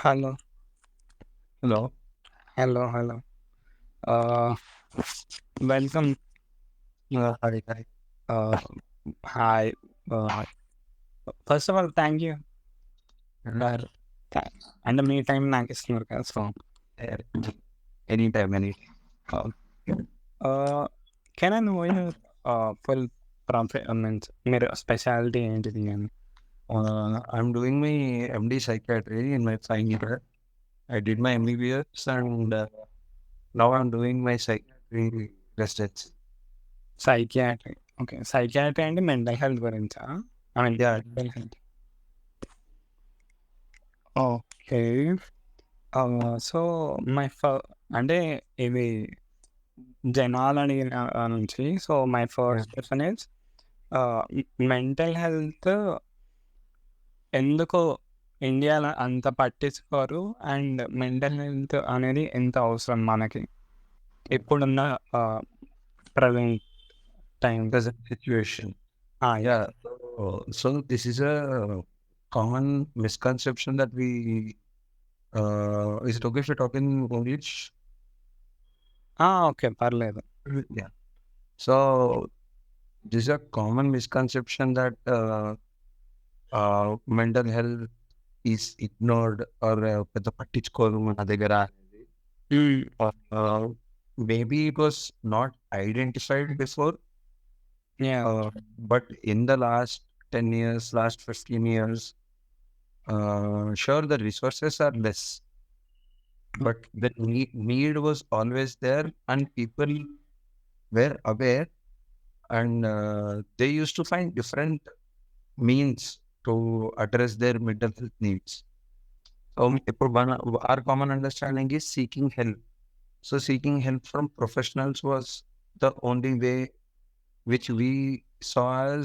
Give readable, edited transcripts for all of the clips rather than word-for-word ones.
Hello, Hello. hello. Uh, Welcome. Hi. Uh, Hi. Uh, First of all, thank you. Uh, Th- And me time నాకు ఇస్తున్నారు కదా so Anytime, anytime. Can I know full profit means మీరు speciality ఏంటిది అని I'm doing my MD psychiatry in my final year. I did my MBBS and now I'm doing my psychiatry residency. Psychiatry. Okay, psychiatry అంటే mental health గురించా? I mean Yeah. Mental health. Okay. So అంటే ఇవి జనాలు అడిగిన నుంచి so my Yeah. First question is mental health ఎందుకు ఇండియాలో అంత పట్టించుకోరు అండ్ మెంటల్ హెల్త్ అనేది ఎంత అవసరం మనకి ఇప్పుడున్న present time? Present situation. Yeah. So this is a common misconception that we. Is it okay if we talk in English? Okay, పర్లేదు. Yeah. So this is a common misconception that mental health is ignored or పెద్ద పట్టించుకోరు మన దగ్గర అనేది. Maybe it was not identified before, but in the last 10 years, last 15 years, sure the resources are less, but the need was always there and people were aware and they used to find different means to address their mental health needs. So our common understanding is seeking help. So seeking help from professionals was the only way which we saw as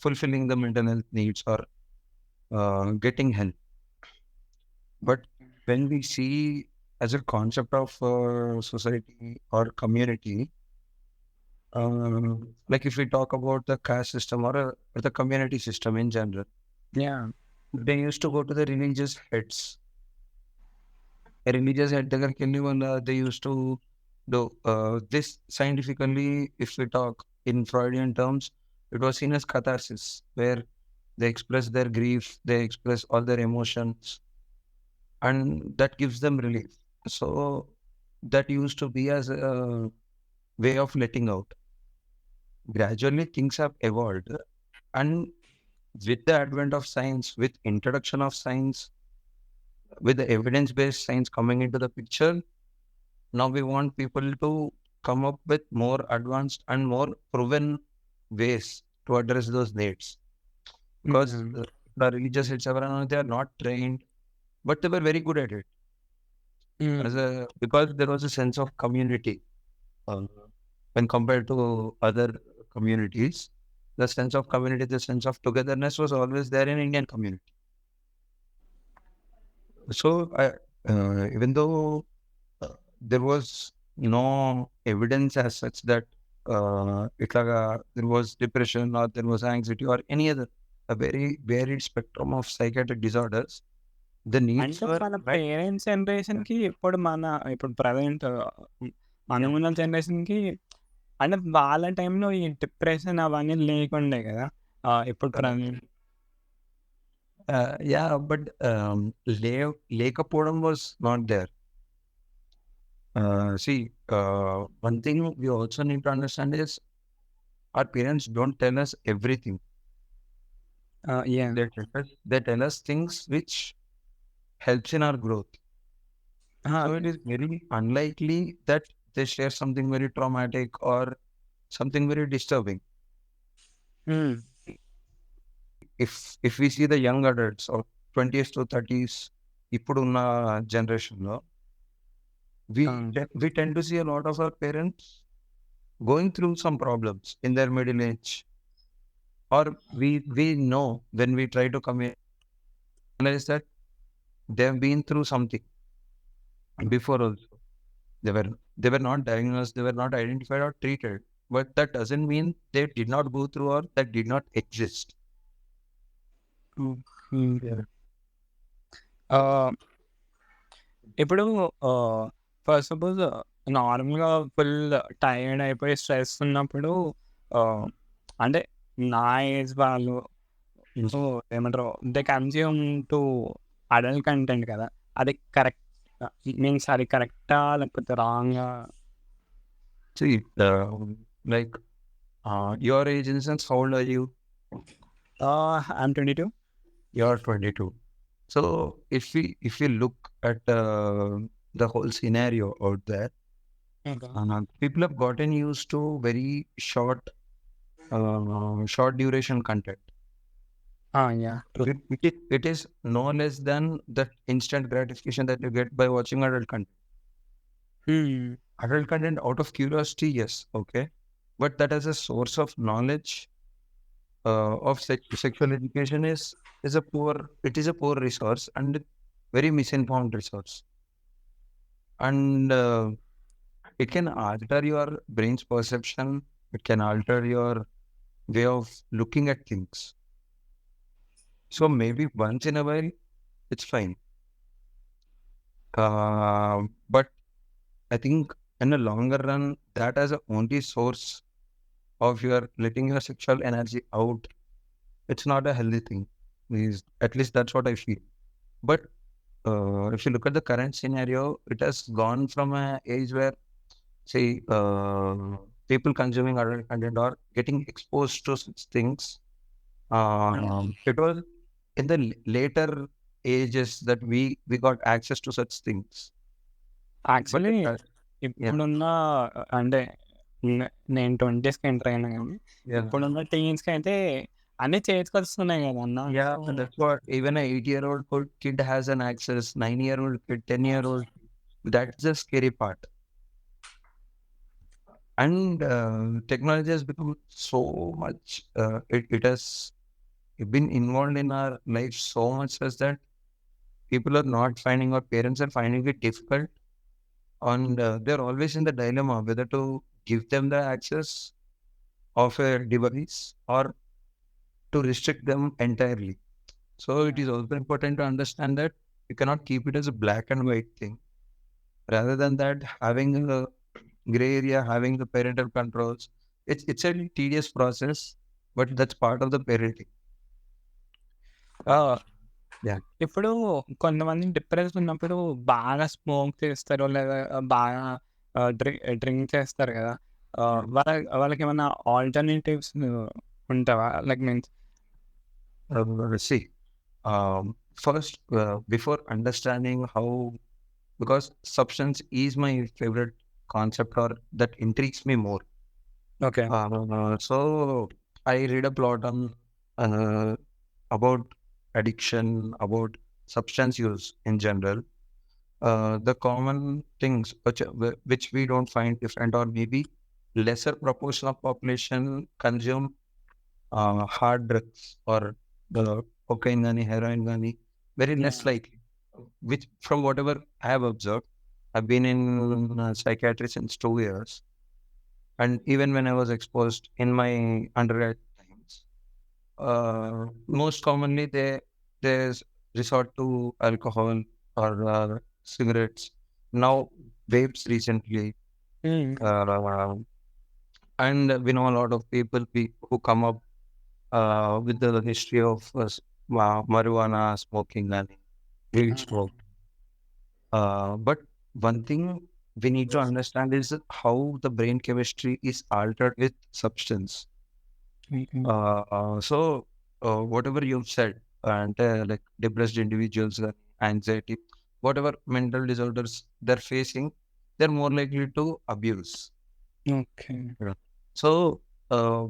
fulfilling the mental health needs or getting help. But when we see as a concept of society or community, like if we talk about the caste system or the community system in general, they used to go to the religious heads. A religious head దగ్గరికి వెళ్ళి they used to do this scientifically. If we talk in Freudian terms, it was seen as catharsis, where they express their grief, they express all their emotions, and that gives them relief. So that used to be as a way of letting out. Gradually things have evolved, and with the advent of science, with introduction of science, with the evidence-based science coming into the picture, now we want people to come up with more advanced and more proven ways to address those needs. Because the religious heads, they are not trained, but they were very good at it. Because there was a sense of community when compared to other communities. The sense of community, the sense of togetherness was always there in Indian community. So even though there was no evidence as such that there was depression or there was anxiety or any other a very varied spectrum of psychiatric disorders, the needs అంటే were మన met. Parents జనరేషన్‌కి ఇప్పుడు present మనమున్న జనరేషన్‌కి అంటే వాళ్ళ టైంలో ఈ డిప్రెషన్ అవన్నీ లేకుండే కదా! ఇప్పుడు ప్రజెంట్ Yeah, but లేకపోవడం was not there. See, one thing we also need to understand is our parents don't tell us everything. Yeah! They tell us things which helps in our growth. So it is very unlikely that they share something very traumatic or something very disturbing. If we see the young adults of 20s to 30s, ఇప్పుడున్న జనరేషన్లో we tend to see a lot of our parents going through some problems in their middle age, or we know when we try to realize that they have been through something before also. They were not diagnosed, they were not identified or treated, but that doesn't mean they did not go through or that did not exist. ఇప్పుడు for suppose నార్మల్‌గా full tired అయిపోయి stress ఉన్నప్పుడు ఆహ్, అంటే నా age వాళ్ళు so ఏమంటారు they consume to adult content కదా! అది కరెక్ట్ మీన్స్ అది కరెక్టా? లేకపోతే రాంగా? See, like, your age in the sense, how old are you? I'm 22. You're 22. So if we look at the whole scenario out there, Okay. people have gotten used to very short duration content. Yeah. True. It is no less than that instant gratification that you get by watching adult content. Hmm. Adult content out of curiosity, yes, okay, but that as a source of knowledge of sexual education is a poor resource and very misinformed resource, and it can alter your brain's perception. It can alter your way of looking at things. So maybe once in a while it's fine, but I think in the longer run, that as a only source of your letting your sexual energy out, it's not a healthy thing. At least that's what I feel. But if you look at the current scenario, it has gone from an age where, say, people consuming adult content or getting exposed to such things. It was in the later ages that we got access to such things. But actually yeah, ఇప్పుడున్న అంటే నేను 20స్‌కి enter అయినా గానీ, yeah. ఇప్పుడున్న టీన్స్‌కైతే అన్నీ చేతికొస్తున్నాయి గదన్న. Yeah, that's what even a 8-year-old kid has an access, 9-year-old kid, 10-year-old. That's the scary part. And technology has become so much, it has been involved in our life so much as that people are not finding, or parents are finding it difficult. And they're always in the dilemma whether to give them the access of a device or to restrict them entirely. So it is also important to understand that you cannot keep it as a black and white thing. Rather than that, having a gray area, having the parental controls, it's a tedious process, but that's part of the parenting. Yeah. ఇప్పుడు కొంతమంది depressed ఉన్నప్పుడు బాగా smoke చేస్తారు. లేదా బాగా drink చేస్తారు గదా! వాళ్ళకేమన్నా alternatives ఉంటావా? Like means See, first, before understanding how, because substance is my favorite concept, or that intrigues me more. Okay. So I read a lot on about addiction, about substance use in general. The common things which we don't find different, or maybe lesser proportion of population consume hard drugs, or the cocaine gani, heroin gani, very less likely. Which, from whatever I have observed, I've been in psychiatry since 2 years, and even when I was exposed in my undergrad times, most commonly they resort to alcohol or cigarettes. Now vapes recently, uh, and we know a lot of people who come up with the history of marijuana smoking and weed smoke. But one thing we need to understand is how the brain chemistry is altered with substance. So whatever you've said, and like depressed individuals, anxiety, whatever mental disorders they're facing, they're more likely to abuse. Okay. Yeah. So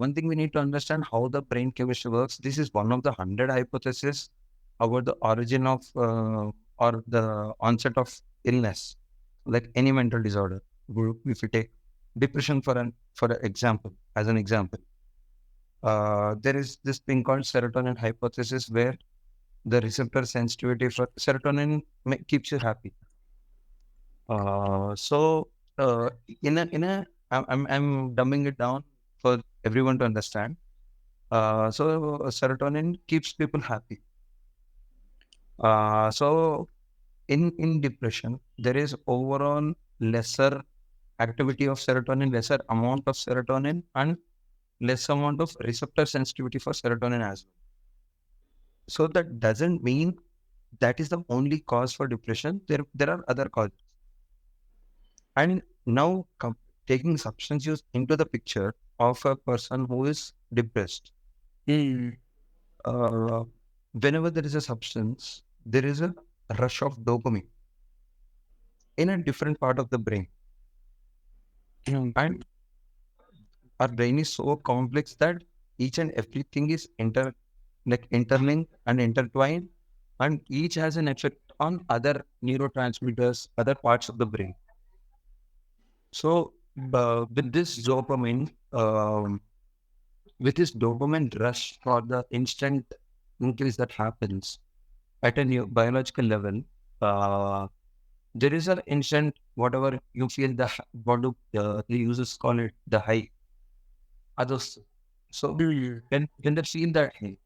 one thing we need to understand how the brain chemistry works. This is one of the 100 hypotheses about the origin of or the onset of illness, like any mental disorder. If you take depression for an example, as an example, there is this thing called serotonin hypothesis, where the receptor sensitivity for serotonin keeps you happy. So I'm dumbing it down for everyone to understand. So serotonin keeps people happy. So in depression, there is overall lesser activity of serotonin, lesser amount of serotonin, and less amount of receptor sensitivity for serotonin as well. So that doesn't mean that is the only cause for depression. There are other causes. And now taking substance use into the picture of a person who is depressed. Uh, Whenever there is a substance, there is a rush of dopamine in a different part of the brain. And our brain is so complex that each and everything is interlinked and intertwined, and each has an effect on other neurotransmitters, other parts of the brain. So with this dopamine rush for the instant increase that happens at a biological level, uh, there is an instant whatever you feel what do the users call it, the high. Others, so when they feel that high,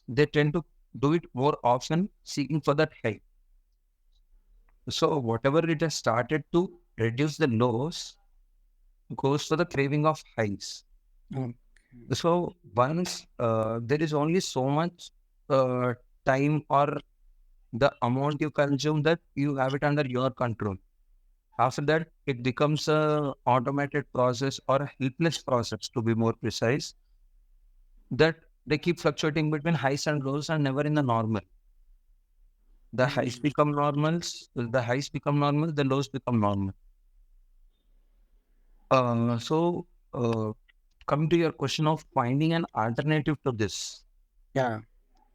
they tend to do it more often, seeking for that high. So whatever it has started to reduce the lows goes for the craving of highs. So once there is only so much time or the amount you consume that you have it under your control. After that, it becomes a automated process or a helpless process, to be more precise, that they keep fluctuating between highs and lows and never in the normal. The highs become normals, the lows become normal. So coming to your question of finding an alternative to this,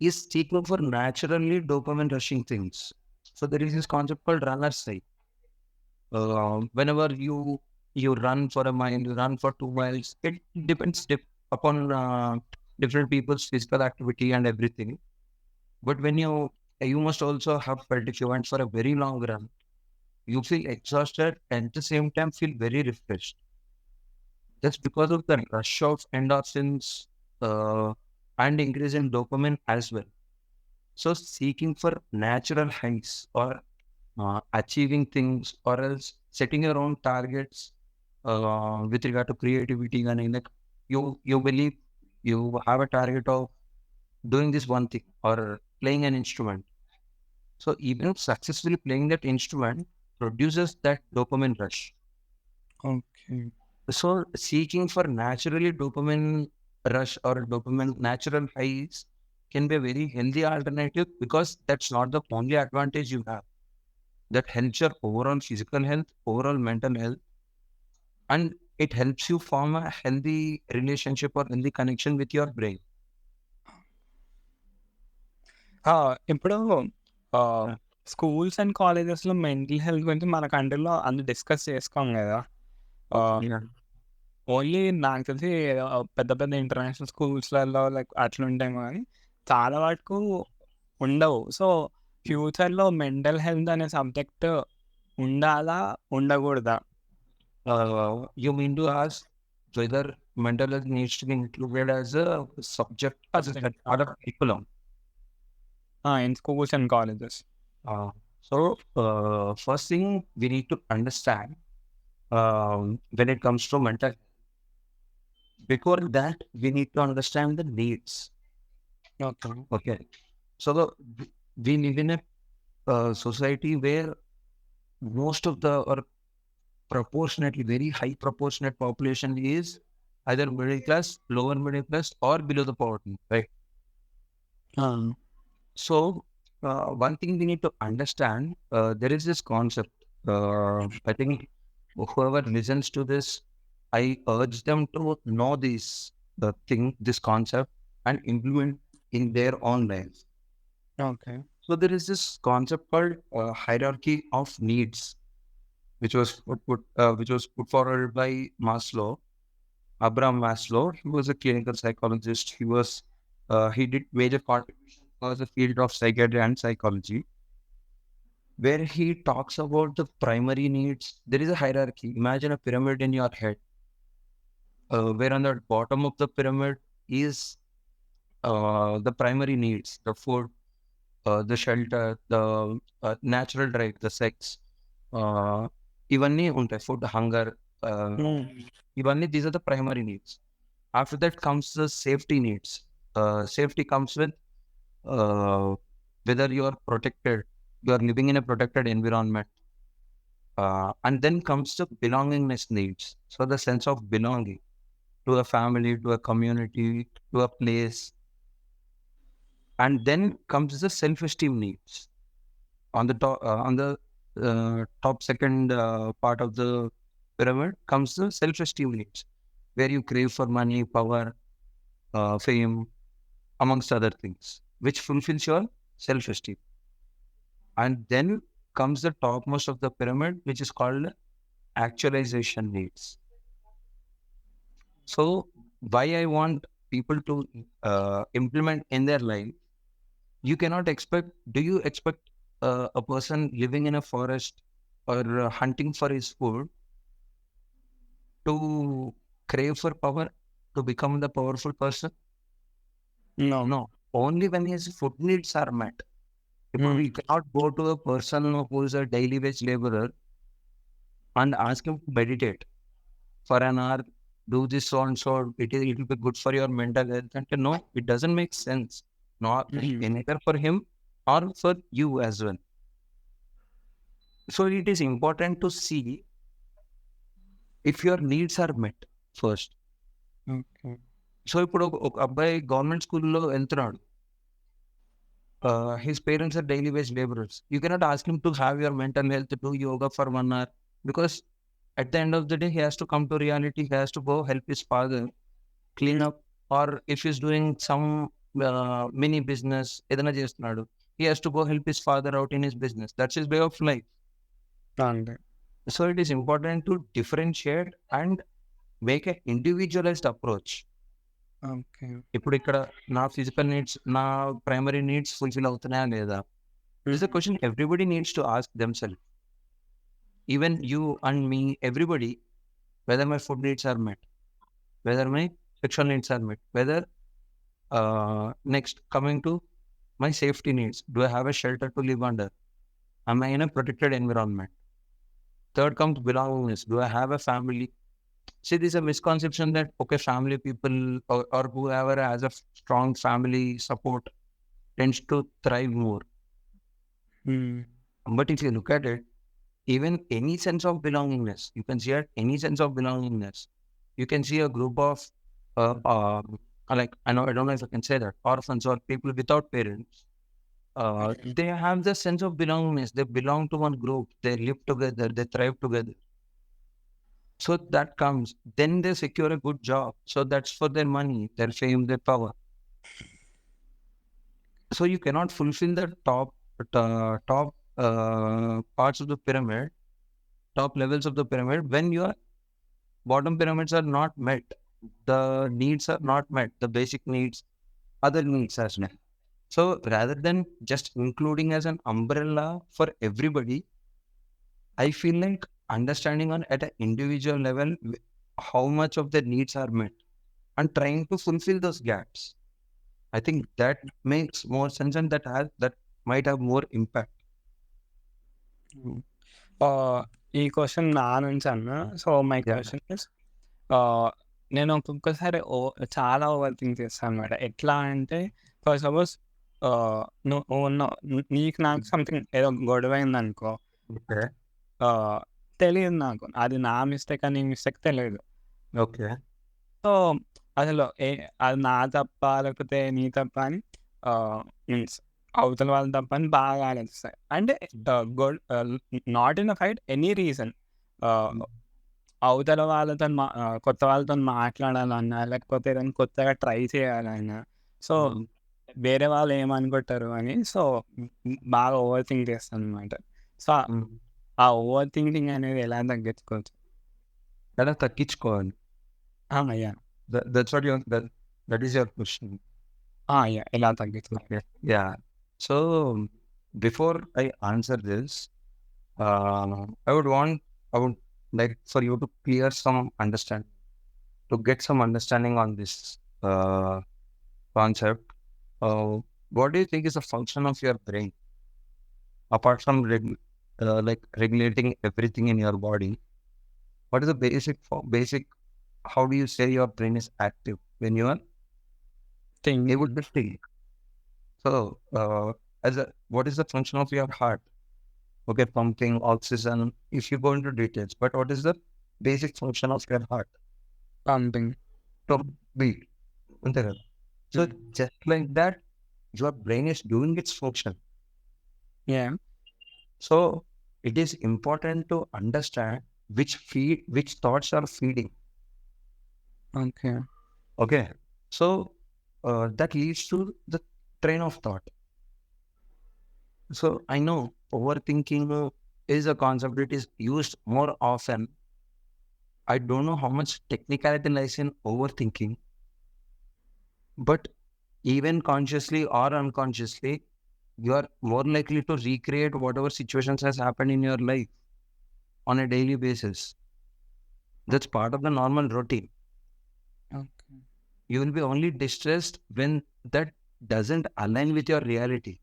is seeking for naturally dopamine rushing things. So there is this concept called runner's high. Whenever you run for a mile, you run for 2 miles, it depends upon different people's physical activity and everything. But when you must also have felt if you went for a very long run, you feel exhausted and at the same time feel very refreshed. That's because of the rush of endorphins and increase in dopamine as well. So seeking for natural highs or achieving things or else setting your own targets with regard to creativity and like you believe you have a target of doing this one thing or playing an instrument. So even successfully playing that instrument produces that dopamine rush. Okay. So seeking for naturally dopamine rush or dopamine natural highs can be a very healthy alternative because that's not the only advantage you have. That helps your overall physical health, overall mental health, and it helps you form a healthy relationship or healthy connection with your brain. ఇప్పుడు schools and కాలేజెస్లో mental health గురించి మన కంట్రీలో అంత discuss చేసుకోం కదా. Only నాకు తెలిసి పెద్ద పెద్ద ఇంటర్నేషనల్ స్కూల్స్లలో లైక్ అట్లుంటాయి కానీ చాలా వరకు ఉండవు. సో ఫ్యూచర్లో మెంటల్ హెల్త్ అనే సబ్జెక్ట్ ఉండాలా ఉండకూడదా? You mean to ask whether mental health needs to be included as a subject as a part of curriculum in schools and colleges? So first thing we need to understand when it comes to mental health, before that we need to understand the needs. Okay. So we live in a society where most of the or proportionately very high proportionate population is either middle class, lower middle class, or below the poverty, right? So one thing we need to understand, there is this concept. I think whoever listens to this, I urge them to know this concept and implement in their own lives. Okay. So there is this concept called hierarchy of needs, which was put forward by Maslow, Abraham Maslow. He was a clinical psychologist. He did major contributions for the field of psychiatry and psychology, where he talks about the primary needs. There is a hierarchy. Imagine a pyramid in your head, where on the bottom of the pyramid is the primary needs, the food, the shelter, the natural drive, the sex, ఇవన్నీ ఉంటాయి. Food, hunger, ఇవన్నీ these are the primary needs. After that comes the safety needs. Safety comes with whether you are protected, you are living in a protected environment. And then comes the belongingness needs. So the sense of belonging to a family, to a community, to a place. And then comes the self-esteem needs. On the top second part of the pyramid comes the self-esteem needs, where you crave for money, power, fame, amongst other things, which fulfills your self-esteem. And then comes the topmost of the pyramid, which is called actualization needs. So why I want people to implement in their life, you cannot expect, do you expect a person living in a forest or hunting for his food to crave for power, to become the powerful person? No. No. Only when his food needs are met. We cannot go to a person who is a daily wage laborer and ask him to meditate for an hour, do this so and so, it will be good for your mental health. And no, it doesn't make sense. Not neither for him or for you as well. So it is important to see if your needs are met first. Okay. So ఇప్పుడు ఒక అబ్బాయి government స్కూల్లో వెళ్తున్నాడు, his parents are daily wage laborers. You cannot ask him to have your mental health, do yoga for 1 hour, because at the end of the day he has to come to reality. He has to go help his father clean up, or if he's doing some mini business ఏదైనా చేస్తున్నాడు, he has to go help his father out in his business. That's his way of life. అంతే. So it is important to differentiate and make an individualized approach. Okay. ఇప్పుడు ఇక్కడ నా physical needs, నా primary needs fulfil అవుతున్నాయా లేదా? This is a question everybody needs to ask themselves. Even you and me, everybody, whether my food needs are met, whether my sexual needs are met, whether next coming to my safety needs, do I have a shelter to live under? Am I in a protected environment? Third comes belongingness. Do I have a family? See, there's a misconception that, okay, family people or whoever has a strong family support tends to thrive more. But if you look at it, even any sense of belongingness, you can see at any sense of belongingness, you can see a group of, like, I don't know if I can say that, orphans or people without parents. They have the sense of belongingness. They belong to one group. They live together. They thrive together. So that comes. Then they secure a good job. So that's for their money, their fame, their power. So you cannot fulfill the top parts of the pyramid, top levels of the pyramid, when your bottom pyramids are not met. The needs are not met. The basic needs, other needs as well. So rather than just including as an umbrella for everybody, I feel like understanding on at an individual level how much of their needs are met and trying to fulfill those gaps. I think that makes more sense, and that might have more impact. ఈ question నా నుంచి అన్న. So my question is, నేను ఒక్కొక్కసారి చాలా over think చేస్తాను అనమాట. ఎట్లా అంటే, ఫర్ సపోజ్ నీకు నాకు సంథింగ్ ఏదో గొడవ అయిందనుకో, తెలియదు నాకు అది నా మిస్టేక్ అని, మిస్టేక్ తెలియదు. ఓకే. సో అసలు అది నా తప్ప లేకపోతే నీ తప్ప అని, మీన్స్ అవతల వాళ్ళ తప్ప అని బాగా ఆలోచిస్తాయి. అంటే not in a fight, any reason, అవతల వాళ్ళతో కొత్త వాళ్ళతో మాట్లాడాలన్నా, లేకపోతే ఏదైనా కొత్తగా ట్రై చేయాలన్నా, సో వేరే వాళ్ళు ఏమనుకుంటారు అని, సో బాగా ఓవర్ థింక్ చేస్తాను అనమాట. సో ఆ ఓవర్ థింకింగ్ అనేది ఎలా తగ్గించుకోవచ్చు? ఎలా తగ్గించుకోవాలి? Yeah, That's what that is your question. Yeah, ఎలా తగ్గించుకోవాలి? Yeah. So before I answer this, I would like for you to clear some understanding, to get some understanding on this concept. what do you think is the function of your brain apart from like regulating everything in your body? What is the basic? How do you say your brain is active when you are able Thing. to think? So, what is the function of your heart? Okay, pumping oxygen. If you go into details, but what is the basic function of your heart? Pumping. To beat. అంతే కదా? So Mm. just like that, your brain is doing its function. Yeah. So it is important to understand which thoughts are feeding. Okay. Okay. So that leads to the train of thought. So I know overthinking is a concept that is used more often. I don't know how much technicality lies in overthinking, but even consciously or unconsciously, you are more likely to recreate whatever situations has happened in your life on a daily basis. That's part of the normal routine. Okay. You will be only distressed when that doesn't align with your reality.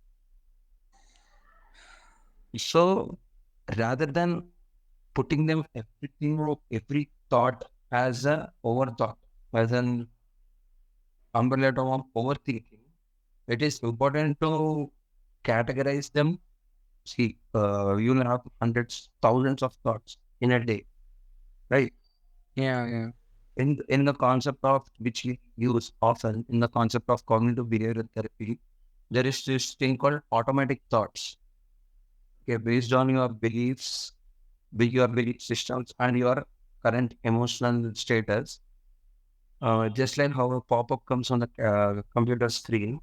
So rather than putting them every thought as a overthought, as an umbrella term of overthinking, it is important to categorize them. See, you'll have hundreds, thousands of thoughts in a day, right? Yeah, yeah. In the concept of which we use often in the concept of cognitive behavioral therapy, there is this thing called automatic thoughts. Okay, based on your beliefs, with your belief systems and your current emotional status. Just like how a pop-up comes on the computer screen,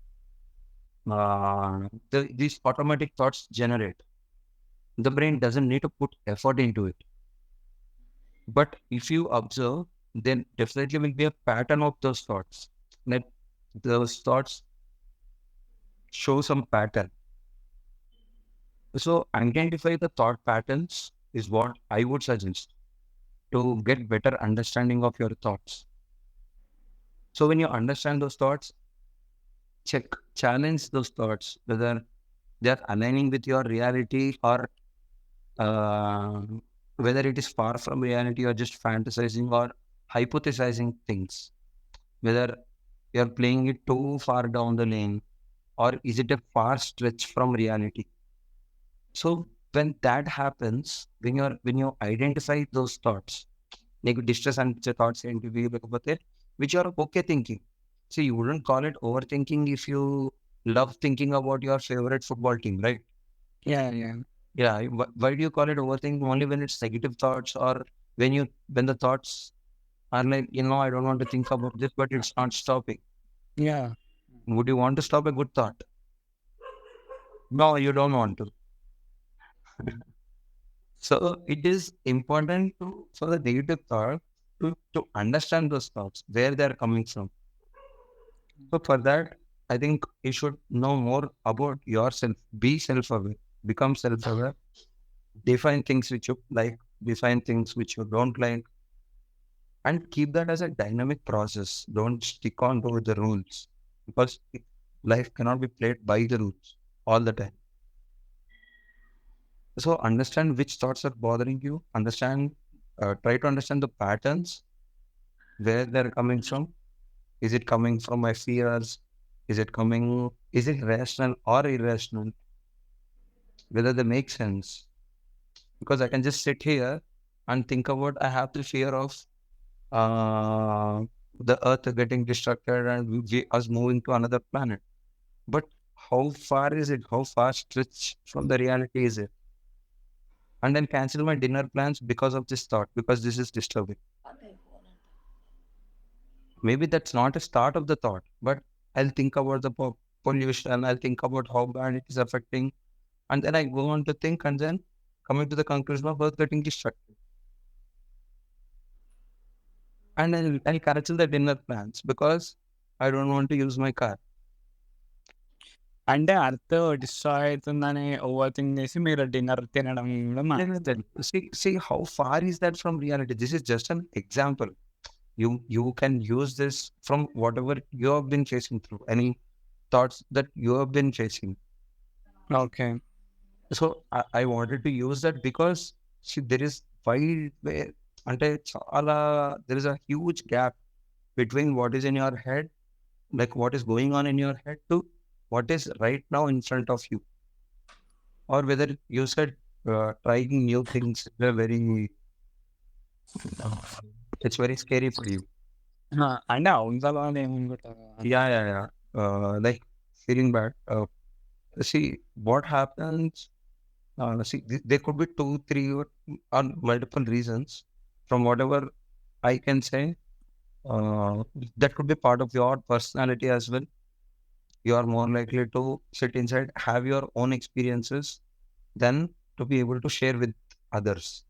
these automatic thoughts generate. The brain doesn't need to put effort into it. But if you observe, then definitely will be a pattern of those thoughts. Like those thoughts show some pattern. So identify the thought patterns is what I would suggest to get better understanding of your thoughts. So when you understand those thoughts, challenge those thoughts, whether they're aligning with your reality or uh, whether it is far from reality or just fantasizing or hypothesizing things, whether you're playing it too far down the lane or is it a far stretch from reality. So when that happens, when you identify those thoughts, like distress and thoughts which are okay thinking. See, you wouldn't call it overthinking if you love thinking about your favorite football team, right? Yeah, yeah. Yeah. Why do you call it overthinking? Only when it's negative thoughts or when the thoughts are like, I don't want to think about this, but it's not stopping. Yeah. Would you want to stop a good thought? No, you don't want to. So it is important for the negative thought to understand those thoughts, where they're coming from. So for that, I think you should know more about yourself. Be self-aware. Become self-aware. Define things which you like. Define things which you don't like. And keep that as a dynamic process. Don't stick on to the rules because life cannot be played by the rules all the time. So understand which thoughts are bothering you. Try to understand the patterns, where they're coming from. Is it coming from my fears? Is it rational or irrational? Whether they make sense. Because I can just sit here and think about I have the fear of uh, the earth getting destructed and us moving to another planet. But how far is it? How far stretch from the reality is it? And then cancel my dinner plans because of this thought, because this is disturbing. Maybe that's not a start of the thought, but I'll think about the pollution, I'll think about how bad it is affecting, and then I go on to think, and then coming to the conclusion of Earth getting destructed. And I'll cancel the dinner plans because I don't want to use my car. అంటే earth destroy అవుతుందని over think చేసి మీరు dinner తినడం కూడా See how far is that from reality? This is just an example. You can use this from whatever you have been facing through. thoughts that you have been facing. Okay. So I wanted to use that because see, there is wide way, there is a huge gap between what is in your head, like what is going on in your head, to what is right now in front of you, or whether you said trying new things is a very it's very scary for you. అంటే అవును అని ఏమనుకుంటారు? Yeah. Like feeling bad. See what happens. There could be two, three, or multiple reasons. From whatever I can say, that could be part of your personality as well. You are more likely to sit inside, have your own experiences, than to be able to share with others.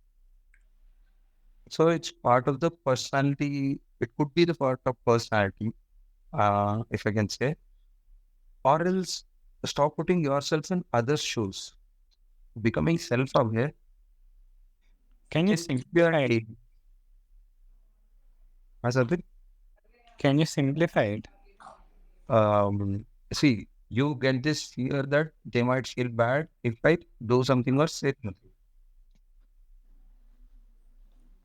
So it's part of the personality. It could be the part of personality, if I can say, or else stop putting yourself in others' shoes. Becoming self-aware Can you is your simplify it? aim. As a bit, Can you simplify it? see, you get this fear that they might feel bad if I do something or say nothing.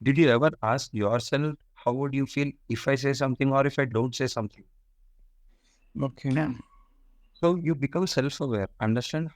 Did you ever ask yourself how would you feel if I say something or if I don't say something? Okay. So you become self-aware, understand